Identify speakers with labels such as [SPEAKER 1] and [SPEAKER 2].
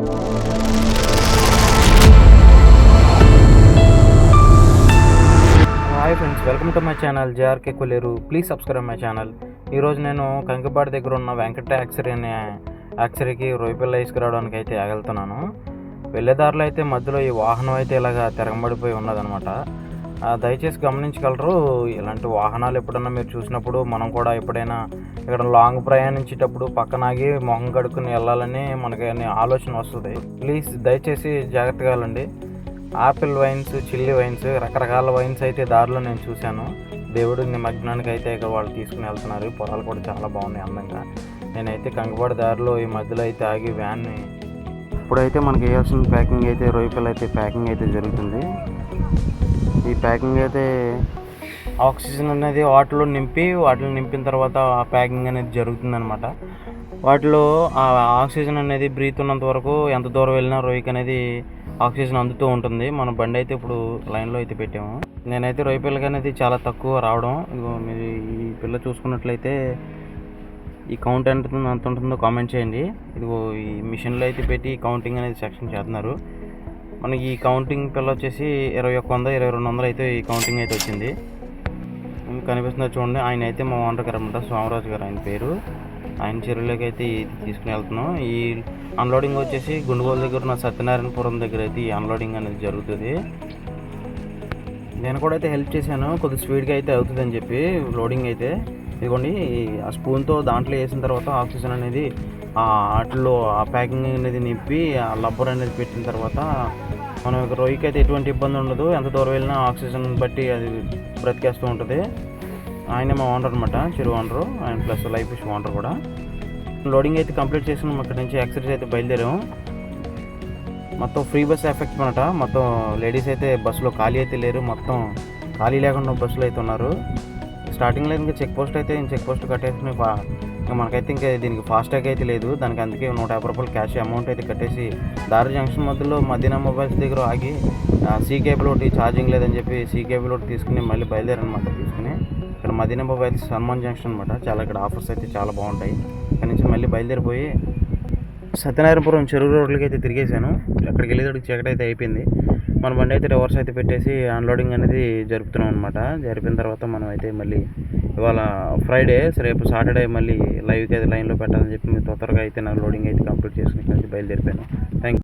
[SPEAKER 1] Hi friends, welcome to my channel JRK Kolleru. Please subscribe my channel. ఈరోజు నేను కంకిపాడు దగ్గర ఉన్న వెంకట యాక్సరీ అనే యాక్సరీకి రొయ్యపిల్ల తీసుకురావడానికి అయితే వెళ్తున్నాను. వెళ్ళేదారిలో అయితే మధ్యలో ఈ వాహనం అయితే ఇలాగ తిరగబడిపోయి ఉన్నదనమాట. దయచేసి గమనించగలరు. ఇలాంటి వాహనాలు ఎప్పుడన్నా మీరు చూసినప్పుడు మనం కూడా ఎప్పుడైనా ఇక్కడ లాంగ్ ప్రయాణించేటప్పుడు పక్కనాగి మొహం కడుక్కుని వెళ్ళాలని మనకి ఆలోచన వస్తుంది. ప్లీజ్ దయచేసి జాగ్రత్తగా వెళ్ళండి. ఆపిల్ వైన్స్, చిల్లీ వైన్స్, రకరకాల వైన్స్ అయితే దారిలో నేను చూశాను. దేవుడి నిమగ్నానికి అయితే ఇక్కడ వాళ్ళు తీసుకుని వెళ్తున్నారు. పొలాలు కూడా చాలా బాగున్నాయి అందంగా. నేనైతే కంకిపాడు దారిలో ఈ మధ్యలో అయితే ఆగి వ్యాన్ని ఇప్పుడైతే మనకి వేయాల్సిన ప్యాకింగ్ అయితే రొయ్యపిల్ల అయితే ప్యాకింగ్ అయితే జరుగుతుంది. ఈ ప్యాకింగ్ అయితే ఆక్సిజన్ అనేది వాటిలో నింపిన తర్వాత ఆ ప్యాకింగ్ అనేది జరుగుతుంది అనమాట. వాటిలో ఆ ఆక్సిజన్ అనేది బ్రీత్ ఉన్నంత వరకు ఎంత దూరం వెళ్ళినా రొయ్యకి అనేది ఆక్సిజన్ అందుతూ ఉంటుంది. మన బండి అయితే ఇప్పుడు లైన్లో అయితే పెట్టాము. నేనైతే రొయ్య పిల్లకి అనేది చాలా తక్కువ రావడం. మీరు ఈ పిల్ల చూసుకున్నట్లయితే ఈ కౌంట్ ఎంత ఉంటుందో కామెంట్ చేయండి. ఇదిగో ఈ మిషన్లో అయితే పెట్టి కౌంటింగ్ అనేది సెక్షన్ చేస్తున్నారు. మనకి ఈ కౌంటింగ్ పిల్ల వచ్చేసి 2100, 2200 అయితే ఈ కౌంటింగ్ అయితే వచ్చింది. కనిపిస్తుందో చూడండి. ఆయన అయితే మా ఓనర్ గారు అనమాట, సోమరాజు గారు ఆయన పేరు. ఆయన చెరువులోకి అయితే తీసుకుని వెళ్తున్నాం. ఈ అన్లోడింగ్ వచ్చేసి గుండుగోలు దగ్గర ఉన్న సత్యనారాయణపురం దగ్గర అయితే ఈ అన్లోడింగ్ అనేది జరుగుతుంది. నేను కూడా అయితే హెల్ప్ చేశాను, కొద్దిగా స్పీడ్గా అయితే అవుతుందని చెప్పి లోడింగ్ అయితే. ఇదిగోండి, ఆ స్పూన్తో దాంట్లో వేసిన తర్వాత ఆక్సిజన్ అనేది వాటిలో ఆ ప్యాకింగ్ అనేది నింపి ఆ లబ్బర్ అనేది పెట్టిన తర్వాత మనం రొయ్యకి అయితే ఎటువంటి ఇబ్బంది ఉండదు. ఎంత దూరం వెళ్ళినా ఆక్సిజన్ బట్టి అది బ్రతికేస్తూ ఉంటుంది. ఆయనే మా ఓనర్ అనమాట, చెరువు ఓనరు ఆయన, ప్లస్ లైఫ్ ఫిష్ ఓనర్ కూడా. లోడింగ్ అయితే కంప్లీట్ చేసుకున్నాం. అక్కడి నుంచి ఎక్సర్సైజ్ అయితే బయలుదేరాము. మొత్తం ఫ్రీ బస్ ఎఫెక్ట్ అనమాట. మొత్తం లేడీస్ అయితే బస్సులో ఖాళీ అయితే లేరు, మొత్తం ఖాళీ లేకుండా బస్సులో అయితే ఉన్నారు. స్టార్టింగ్లో ఇంకా చెక్ పోస్ట్ అయితే చెక్ పోస్ట్ కట్టేసుకుని ఇంకా మనకైతే ఇంకా దీనికి ఫాస్టాగ్ అయితే లేదు. దానికి అందుకే 150 రూపాయలు క్యాష్ అమౌంట్ అయితే కట్టేసి దారి జంక్షన్ మధ్యలో మదీనా మొబైల్స్ దగ్గర ఆగి సీ కేబుల్ ఒకటి ఛార్జింగ్ లేదని చెప్పి సీ కేబుల్ ఒకటి తీసుకుని మళ్ళీ బయలుదేరనమాట. తీసుకుని ఇక్కడ మదీనా మొబైల్స్ హనుమాన్ జంక్షన్ అనమాట. చాలా ఇక్కడ ఆఫర్స్ అయితే చాలా బాగుంటాయి. ఇక్కడ నుంచి మళ్ళీ బయలుదేరిపోయి సత్యనారాయణపురం చెరువు రోడ్లకి అయితే తిరిగేశాను. అక్కడికి వెళ్ళేటప్పుడు చీకటి అయితే అయిపోయింది. మన బండి అయితే రివర్స్ అయితే పెట్టేసి అన్లోడింగ్ అనేది జరుపుతున్నాం అనమాట. జరిపిన తర్వాత మనం అయితే మళ్ళీ ఇవాళ ఫ్రైడే, రేపు సాటర్డే మళ్ళీ లైవ్కి అయితే లైన్లో పెట్టాలని చెప్పి త్వరగా అయితే నా లోడింగ్ అయితే కంప్లీట్ చేసుకుని బయలుదేరిపోయాను. Thank you.